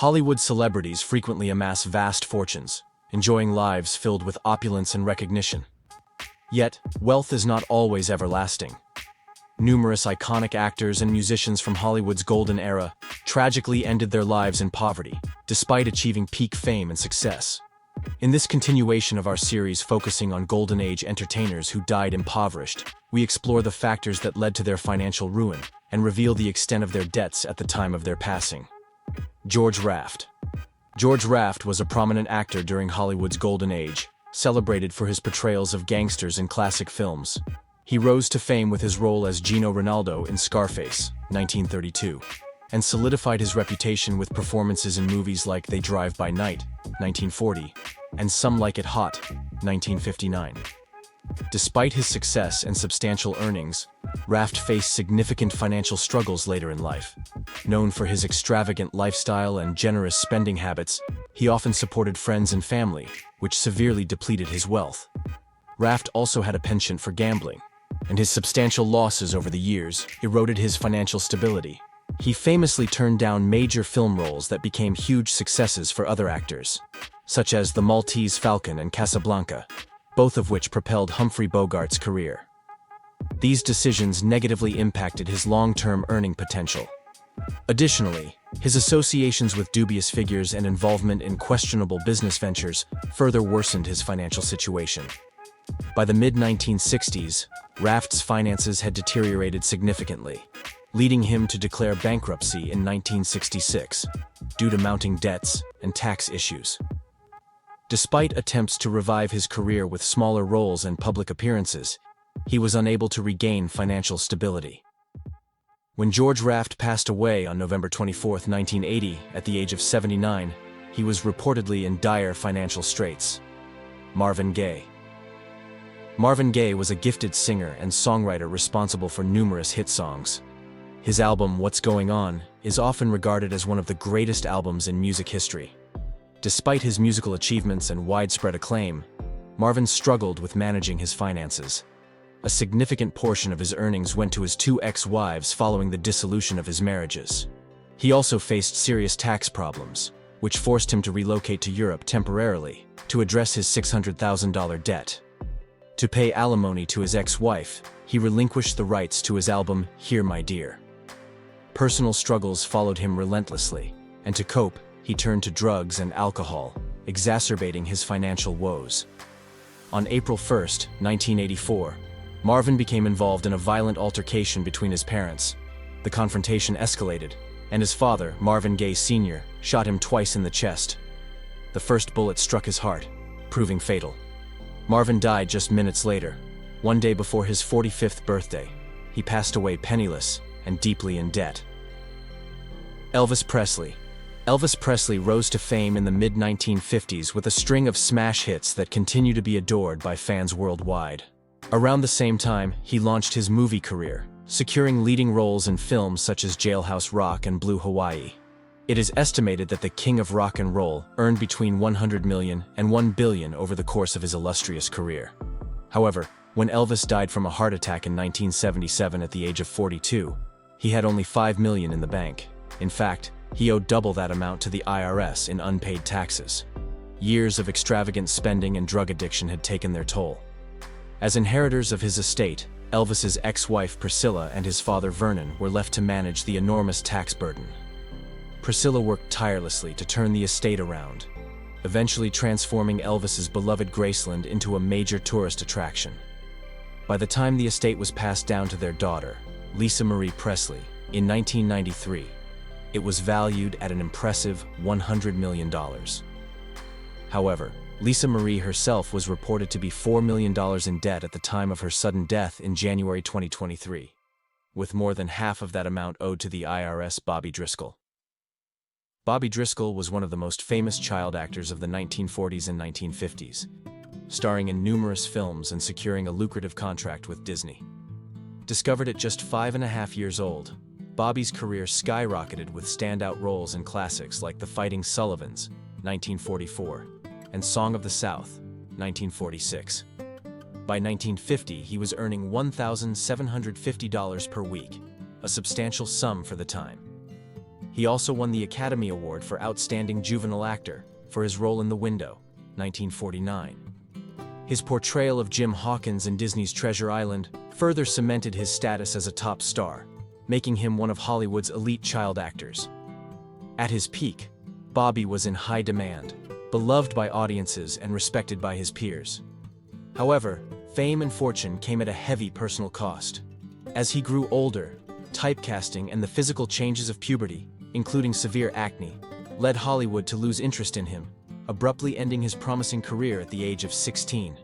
Hollywood celebrities frequently amass vast fortunes, enjoying lives filled with opulence and recognition. Yet, wealth is not always everlasting. Numerous iconic actors and musicians from Hollywood's golden era tragically ended their lives in poverty, despite achieving peak fame and success. In this continuation of our series focusing on Golden Age entertainers who died impoverished, we explore the factors that led to their financial ruin and reveal the extent of their debts at the time of their passing. George Raft. George Raft was a prominent actor during Hollywood's Golden Age, celebrated for his portrayals of gangsters in classic films. He rose to fame with his role as Gino Ronaldo in Scarface, 1932, and solidified his reputation with performances in movies like They Drive by Night, 1940, and Some Like It Hot, 1959. Despite his success and substantial earnings, Raft faced significant financial struggles later in life. Known for his extravagant lifestyle and generous spending habits, he often supported friends and family, which severely depleted his wealth. Raft also had a penchant for gambling, and his substantial losses over the years eroded his financial stability. He famously turned down major film roles that became huge successes for other actors, such as The Maltese Falcon and Casablanca, both of which propelled Humphrey Bogart's career. These decisions negatively impacted his long-term earning potential. Additionally, his associations with dubious figures and involvement in questionable business ventures further worsened his financial situation. By the mid-1960s, Raft's finances had deteriorated significantly, leading him to declare bankruptcy in 1966 due to mounting debts and tax issues. Despite attempts to revive his career with smaller roles and public appearances, he was unable to regain financial stability. When George Raft passed away on November 24, 1980, at the age of 79, he was reportedly in dire financial straits. Marvin Gaye. Marvin Gaye was a gifted singer and songwriter responsible for numerous hit songs. His album, What's Going On, is often regarded as one of the greatest albums in music history. Despite his musical achievements and widespread acclaim, Marvin struggled with managing his finances. A significant portion of his earnings went to his two ex-wives following the dissolution of his marriages. He also faced serious tax problems, which forced him to relocate to Europe temporarily to address his $600,000 debt. To pay alimony to his ex-wife, he relinquished the rights to his album, Here My Dear. Personal struggles followed him relentlessly, and to cope, he turned to drugs and alcohol, exacerbating his financial woes. On April 1, 1984, Marvin became involved in a violent altercation between his parents. The confrontation escalated, and his father, Marvin Gaye Sr., shot him twice in the chest. The first bullet struck his heart, proving fatal. Marvin died just minutes later, one day before his 45th birthday. He passed away penniless and deeply in debt. Elvis Presley. Elvis Presley rose to fame in the mid-1950s with a string of smash hits that continue to be adored by fans worldwide. Around the same time, he launched his movie career, securing leading roles in films such as Jailhouse Rock and Blue Hawaii. It is estimated that the King of Rock and Roll earned between $100 million and $1 billion over the course of his illustrious career. However, when Elvis died from a heart attack in 1977 at the age of 42, he had only $5 million in the bank. In fact, he owed double that amount to the IRS in unpaid taxes. Years of extravagant spending and drug addiction had taken their toll. As inheritors of his estate, Elvis's ex-wife Priscilla and his father Vernon were left to manage the enormous tax burden. Priscilla worked tirelessly to turn the estate around, eventually transforming Elvis's beloved Graceland into a major tourist attraction. By the time the estate was passed down to their daughter, Lisa Marie Presley, in 1993, it was valued at an impressive $100 million. However, Lisa Marie herself was reported to be $4 million in debt at the time of her sudden death in January 2023, with more than half of that amount owed to the IRS Bobby Driscoll. Bobby Driscoll was one of the most famous child actors of the 1940s and 1950s, starring in numerous films and securing a lucrative contract with Disney. Discovered at just 5.5 years old, Bobby's career skyrocketed with standout roles in classics like The Fighting Sullivans, 1944, and Song of the South, 1946. By 1950, he was earning $1,750 per week, a substantial sum for the time. He also won the Academy Award for Outstanding Juvenile Actor for his role in The Window, 1949. His portrayal of Jim Hawkins in Disney's Treasure Island further cemented his status as a top star, making him one of Hollywood's elite child actors. At his peak, Bobby was in high demand, beloved by audiences and respected by his peers. However, fame and fortune came at a heavy personal cost. As he grew older, typecasting and the physical changes of puberty, including severe acne, led Hollywood to lose interest in him, abruptly ending his promising career at the age of 16.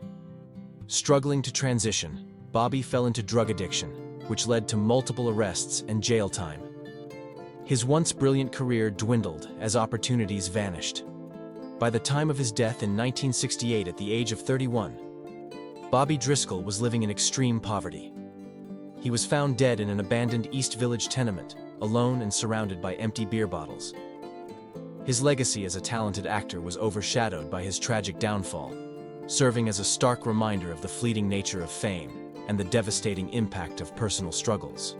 Struggling to transition, Bobby fell into drug addiction, which led to multiple arrests and jail time. His once brilliant career dwindled as opportunities vanished. By the time of his death in 1968 at the age of 31, Bobby Driscoll was living in extreme poverty. He was found dead in an abandoned East Village tenement, alone and surrounded by empty beer bottles. His legacy as a talented actor was overshadowed by his tragic downfall, serving as a stark reminder of the fleeting nature of fame and the devastating impact of personal struggles.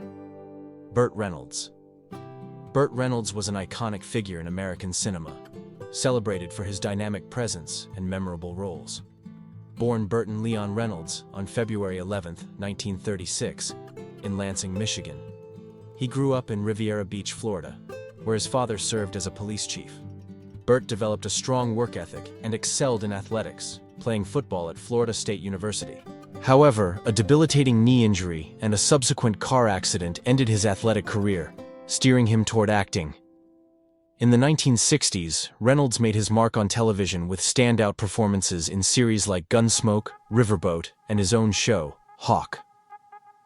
Burt Reynolds. Burt Reynolds was an iconic figure in American cinema, celebrated for his dynamic presence and memorable roles. Born Burton Leon Reynolds on February 11, 1936, in Lansing, Michigan. He grew up in Riviera Beach, Florida, where his father served as a police chief. Burt developed a strong work ethic and excelled in athletics, playing football at Florida State University. However, a debilitating knee injury and a subsequent car accident ended his athletic career, steering him toward acting. In the 1960s, Reynolds made his mark on television with standout performances in series like Gunsmoke, Riverboat, and his own show, Hawk.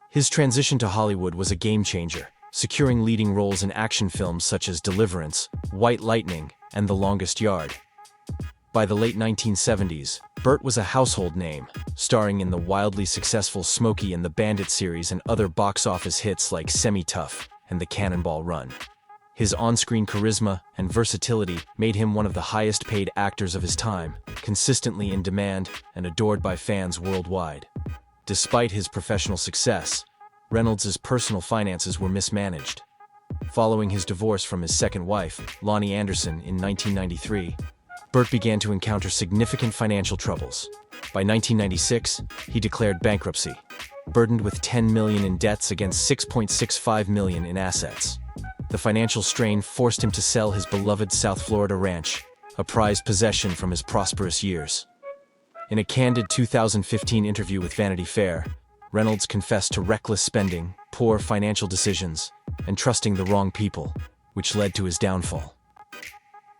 His transition to Hollywood was a game-changer, securing leading roles in action films such as Deliverance, White Lightning, and The Longest Yard. By the late 1970s, Burt was a household name, starring in the wildly successful Smokey and the Bandit series and other box office hits like Semi-Tough and The Cannonball Run. His on-screen charisma and versatility made him one of the highest-paid actors of his time, consistently in demand and adored by fans worldwide. Despite his professional success, Reynolds' personal finances were mismanaged. Following his divorce from his second wife, Lonnie Anderson, in 1993, Burt began to encounter significant financial troubles. By 1996, he declared bankruptcy, burdened with $10 million in debts against $6.65 million in assets. The financial strain forced him to sell his beloved South Florida ranch, a prized possession from his prosperous years. In a candid 2015 interview with Vanity Fair, Reynolds confessed to reckless spending, poor financial decisions, and trusting the wrong people, which led to his downfall.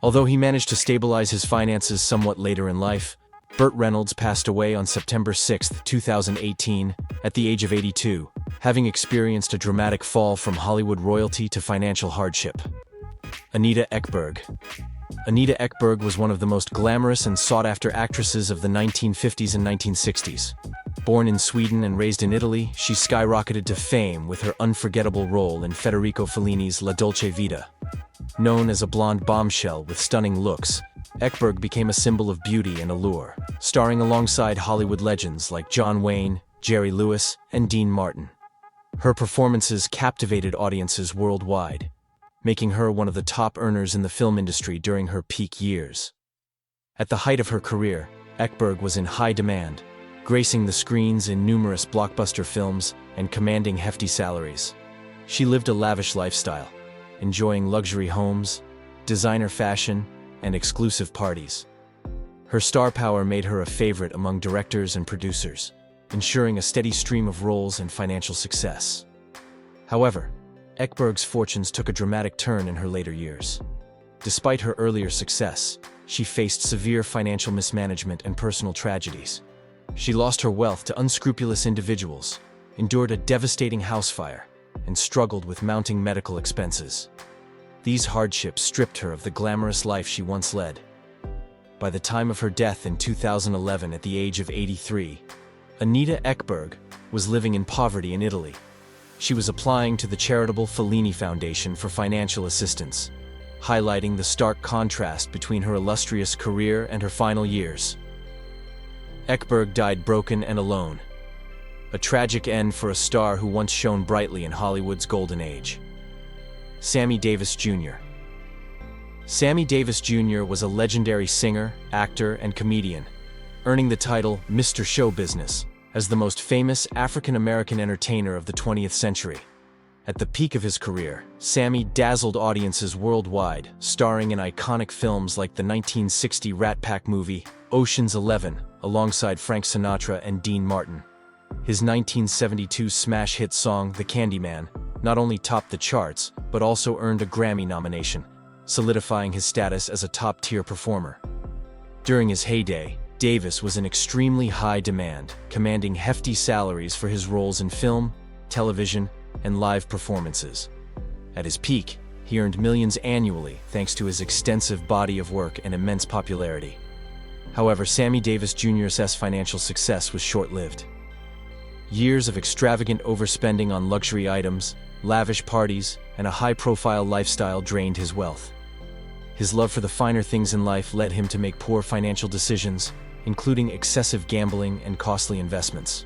Although he managed to stabilize his finances somewhat later in life, Burt Reynolds passed away on September 6, 2018, at the age of 82, having experienced a dramatic fall from Hollywood royalty to financial hardship. Anita Ekberg. Anita Ekberg was one of the most glamorous and sought-after actresses of the 1950s and 1960s. Born in Sweden and raised in Italy, she skyrocketed to fame with her unforgettable role in Federico Fellini's La Dolce Vita. Known as a blonde bombshell with stunning looks, Ekberg became a symbol of beauty and allure, starring alongside Hollywood legends like John Wayne, Jerry Lewis, and Dean Martin. Her performances captivated audiences worldwide, making her one of the top earners in the film industry during her peak years. At the height of her career, Ekberg was in high demand, gracing the screens in numerous blockbuster films and commanding hefty salaries. She lived a lavish lifestyle, enjoying luxury homes, designer fashion, and exclusive parties. Her star power made her a favorite among directors and producers, ensuring a steady stream of roles and financial success. However, Ekberg's fortunes took a dramatic turn in her later years. Despite her earlier success, she faced severe financial mismanagement and personal tragedies. She lost her wealth to unscrupulous individuals, endured a devastating house fire, and struggled with mounting medical expenses. These hardships stripped her of the glamorous life she once led. By the time of her death in 2011 at the age of 83, Anita Ekberg was living in poverty in Italy. She was applying to the charitable Fellini Foundation for financial assistance, highlighting the stark contrast between her illustrious career and her final years. Ekberg died broken and alone, a tragic end for a star who once shone brightly in Hollywood's golden age. Sammy Davis Jr. Sammy Davis Jr. was a legendary singer, actor, and comedian, earning the title Mr. Show Business as the most famous African-American entertainer of the 20th century. At the peak of his career, Sammy dazzled audiences worldwide, starring in iconic films like the 1960 Rat Pack movie, Ocean's 11, alongside Frank Sinatra and Dean Martin. His 1972 smash hit song, The Candyman, not only topped the charts, but also earned a Grammy nomination, solidifying his status as a top-tier performer. During his heyday, Davis was in extremely high demand, commanding hefty salaries for his roles in film, television, and live performances. At his peak, he earned millions annually thanks to his extensive body of work and immense popularity. However, Sammy Davis Jr.'s financial success was short-lived. Years of extravagant overspending on luxury items, lavish parties, and a high-profile lifestyle drained his wealth. His love for the finer things in life led him to make poor financial decisions, including excessive gambling and costly investments.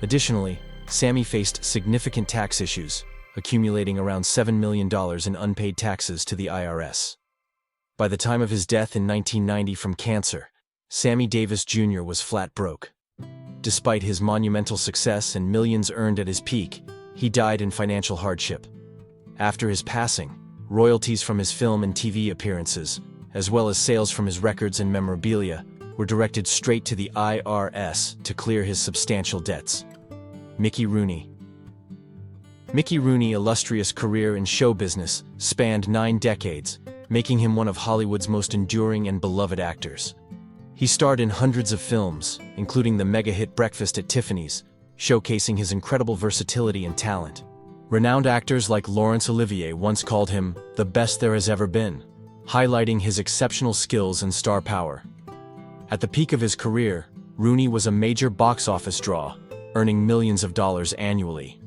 Additionally, Sammy faced significant tax issues, accumulating around $7 million in unpaid taxes to the IRS. By the time of his death in 1990 from cancer, Sammy Davis Jr. was flat broke. Despite his monumental success and millions earned at his peak, he died in financial hardship. After his passing, royalties from his film and TV appearances, as well as sales from his records and memorabilia, were directed straight to the IRS to clear his substantial debts. Mickey Rooney. Mickey Rooney's illustrious career in show business spanned 9 decades, making him one of Hollywood's most enduring and beloved actors. He starred in hundreds of films, including the mega-hit Breakfast at Tiffany's, showcasing his incredible versatility and talent. Renowned actors like Laurence Olivier once called him the best there has ever been, highlighting his exceptional skills and star power. At the peak of his career, Rooney was a major box office draw, earning millions of dollars annually.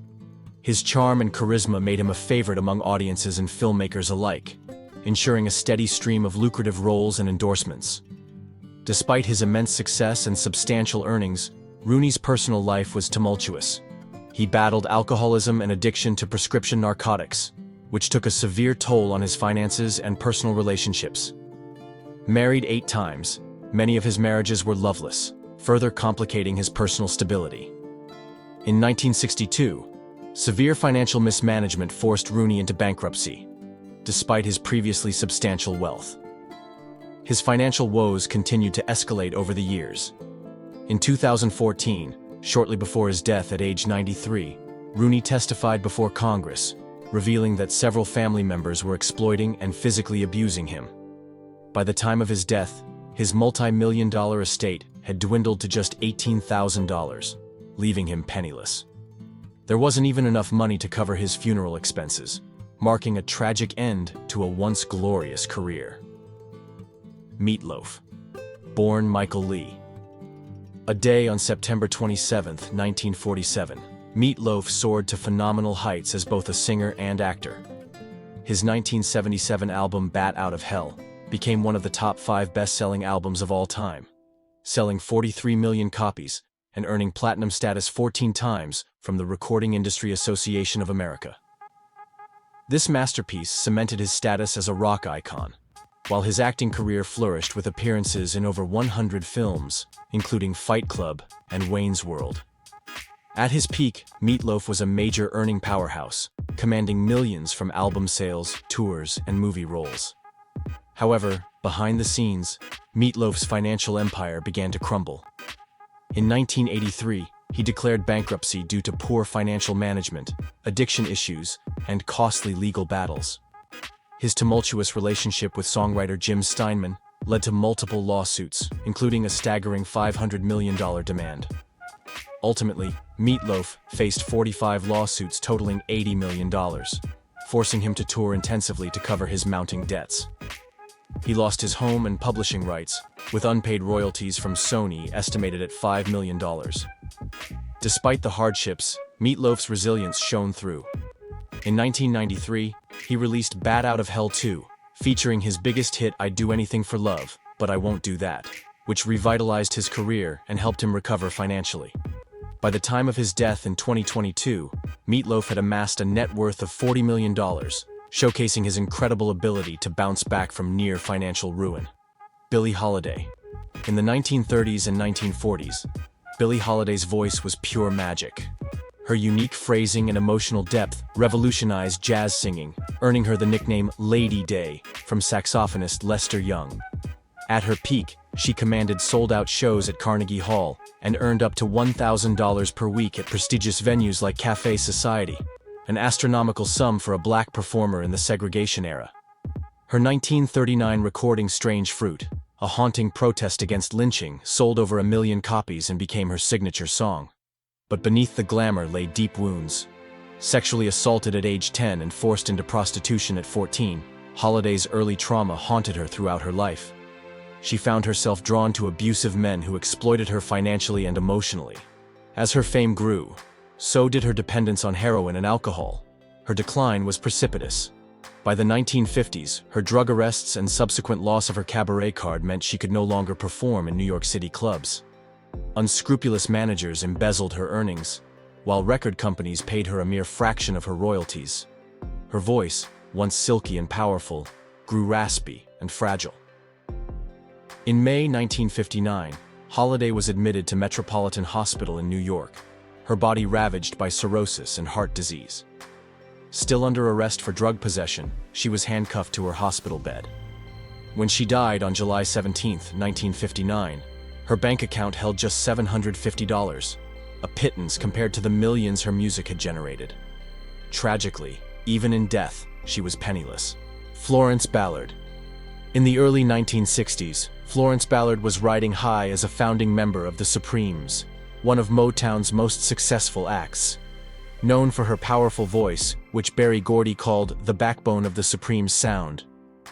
His charm and charisma made him a favorite among audiences and filmmakers alike, ensuring a steady stream of lucrative roles and endorsements. Despite his immense success and substantial earnings, Rooney's personal life was tumultuous. He battled alcoholism and addiction to prescription narcotics, which took a severe toll on his finances and personal relationships. Married 8 times, many of his marriages were loveless, further complicating his personal stability. In 1962, severe financial mismanagement forced Rooney into bankruptcy, despite his previously substantial wealth. His financial woes continued to escalate over the years. In 2014, shortly before his death at age 93, Rooney testified before Congress, revealing that several family members were exploiting and physically abusing him. By the time of his death, his multi-million-dollar estate had dwindled to just $18,000, leaving him penniless. There wasn't even enough money to cover his funeral expenses, marking a tragic end to a once glorious career. Meatloaf. Born Michael Lee. A day on September 27, 1947, Meatloaf soared to phenomenal heights as both a singer and actor. His 1977 album Bat Out of Hell became one of the top 5 best-selling albums of all time, selling 43 million copies and earning platinum status 14 times from the Recording Industry Association of America. This masterpiece cemented his status as a rock icon, while his acting career flourished with appearances in over 100 films, including Fight Club and Wayne's World. At his peak, Meatloaf was a major earning powerhouse, commanding millions from album sales, tours, and movie roles. However, behind the scenes, Meatloaf's financial empire began to crumble. In 1983, he declared bankruptcy due to poor financial management, addiction issues, and costly legal battles. His tumultuous relationship with songwriter Jim Steinman led to multiple lawsuits, including a staggering $500 million demand. Ultimately, Meatloaf faced 45 lawsuits totaling $80 million, forcing him to tour intensively to cover his mounting debts. He lost his home and publishing rights, with unpaid royalties from Sony estimated at $5 million. Despite the hardships, Meatloaf's resilience shone through. In 1993, he released Bat Out of Hell 2, featuring his biggest hit I'd Do Anything for Love, But I Won't Do That, which revitalized his career and helped him recover financially. By the time of his death in 2022, Meatloaf had amassed a net worth of $40 million, showcasing his incredible ability to bounce back from near financial ruin. Billie Holiday. In the 1930s and 1940s, Billie Holiday's voice was pure magic. Her unique phrasing and emotional depth revolutionized jazz singing, earning her the nickname Lady Day from saxophonist Lester Young. At her peak, she commanded sold-out shows at Carnegie Hall and earned up to $1,000 per week at prestigious venues like Cafe Society, an astronomical sum for a black performer in the segregation era. Her 1939 recording Strange Fruit, a haunting protest against lynching, sold over 1 million copies and became her signature song. But beneath the glamour lay deep wounds. Sexually assaulted at age 10 and forced into prostitution at 14, Holiday's early trauma haunted her throughout her life. She found herself drawn to abusive men who exploited her financially and emotionally. As her fame grew, so did her dependence on heroin and alcohol. Her decline was precipitous. By the 1950s, her drug arrests and subsequent loss of her cabaret card meant she could no longer perform in New York City clubs. Unscrupulous managers embezzled her earnings, while record companies paid her a mere fraction of her royalties. Her voice, once silky and powerful, grew raspy and fragile. In May 1959, Holiday was admitted to Metropolitan Hospital in New York, her body ravaged by cirrhosis and heart disease. Still under arrest for drug possession, she was handcuffed to her hospital bed. When she died on July 17, 1959, her bank account held just $750, a pittance compared to the millions her music had generated. Tragically, even in death, she was penniless. Florence Ballard. In the early 1960s, Florence Ballard was riding high as a founding member of the Supremes, one of Motown's most successful acts. Known for her powerful voice, which Berry Gordy called the backbone of the Supremes sound,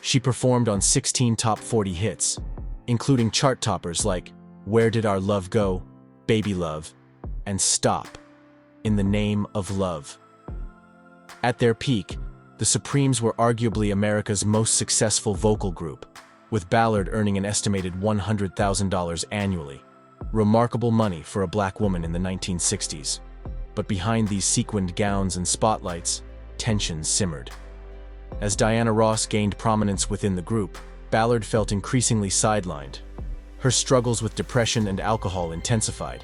she performed on 16 top 40 hits, including chart toppers like Where Did Our Love Go?, Baby Love, and Stop, In the Name of Love. At their peak, the Supremes were arguably America's most successful vocal group, with Ballard earning an estimated $100,000 annually. Remarkable money for a black woman in the 1960s. But behind these sequined gowns and spotlights, tensions simmered. As Diana Ross gained prominence within the group, Ballard felt increasingly sidelined. Her struggles with depression and alcohol intensified.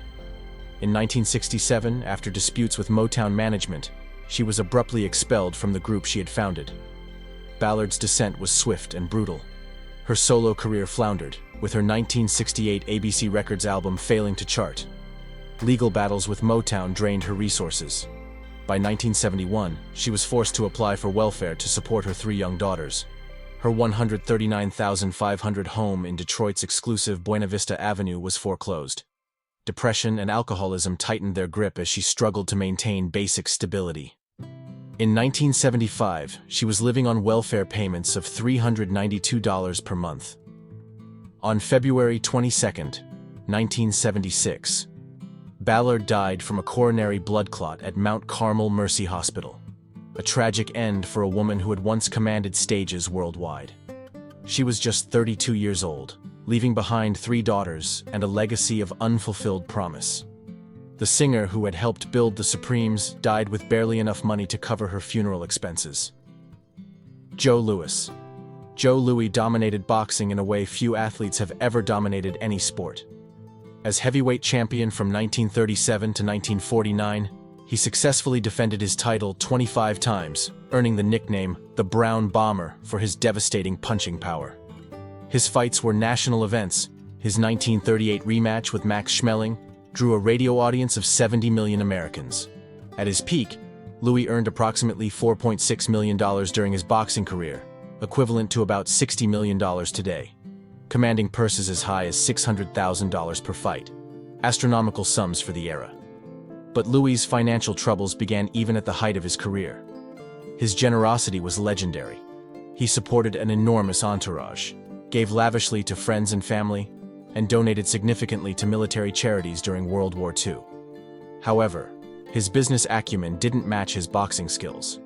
In 1967, after disputes with Motown management, she was abruptly expelled from the group she had founded. Ballard's descent was swift and brutal. Her solo career floundered, with her 1968 ABC Records album failing to chart. Legal battles with Motown drained her resources. By 1971, she was forced to apply for welfare to support her 3 young daughters. Her $139,500 home in Detroit's exclusive Buena Vista Avenue was foreclosed. Depression and alcoholism tightened their grip as she struggled to maintain basic stability. In 1975, she was living on welfare payments of $392 per month. On February 22, 1976, Ballard died from a coronary blood clot at Mount Carmel Mercy Hospital, a tragic end for a woman who had once commanded stages worldwide. She was just 32 years old, leaving behind 3 daughters and a legacy of unfulfilled promise. The singer who had helped build the Supremes died with barely enough money to cover her funeral expenses. Joe Louis. Joe Louis dominated boxing in a way few athletes have ever dominated any sport. As heavyweight champion from 1937 to 1949, he successfully defended his title 25 times, earning the nickname the Brown Bomber for his devastating punching power. His fights were national events. His 1938 rematch with Max Schmeling drew a radio audience of 70 million Americans. At his peak, Louis earned approximately $4.6 million during his boxing career, equivalent to about $60 million today, commanding purses as high as $600,000 per fight, astronomical sums for the era. But Louis's financial troubles began even at the height of his career. His generosity was legendary. He supported an enormous entourage, gave lavishly to friends and family, and donated significantly to military charities during World War II. However, his business acumen didn't match his boxing skills.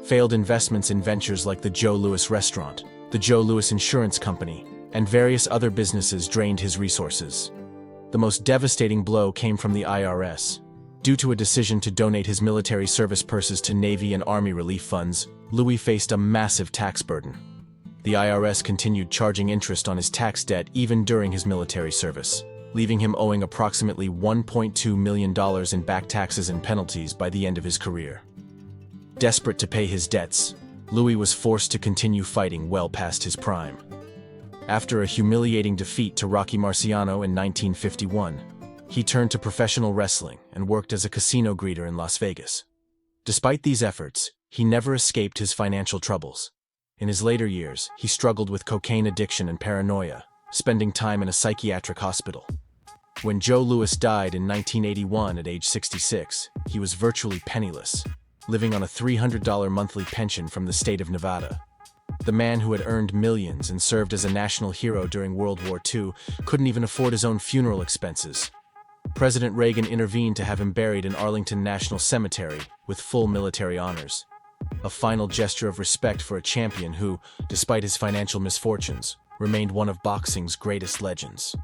Failed investments in ventures like the Joe Louis Restaurant, the Joe Louis Insurance Company, and various other businesses drained his resources. The most devastating blow came from the IRS. Due to a decision to donate his military service purses to Navy and Army relief funds, Louis faced a massive tax burden. The IRS continued charging interest on his tax debt even during his military service, leaving him owing approximately $1.2 million in back taxes and penalties by the end of his career. Desperate to pay his debts, Louis was forced to continue fighting well past his prime. After a humiliating defeat to Rocky Marciano in 1951, he turned to professional wrestling and worked as a casino greeter in Las Vegas. Despite these efforts, he never escaped his financial troubles. In his later years, he struggled with cocaine addiction and paranoia, spending time in a psychiatric hospital. When Joe Louis died in 1981 at age 66, he was virtually penniless, living on a $300 monthly pension from the state of Nevada. The man who had earned millions and served as a national hero during World War II couldn't even afford his own funeral expenses. President Reagan intervened to have him buried in Arlington National Cemetery with full military honors. A final gesture of respect for a champion who, despite his financial misfortunes, remained one of boxing's greatest legends.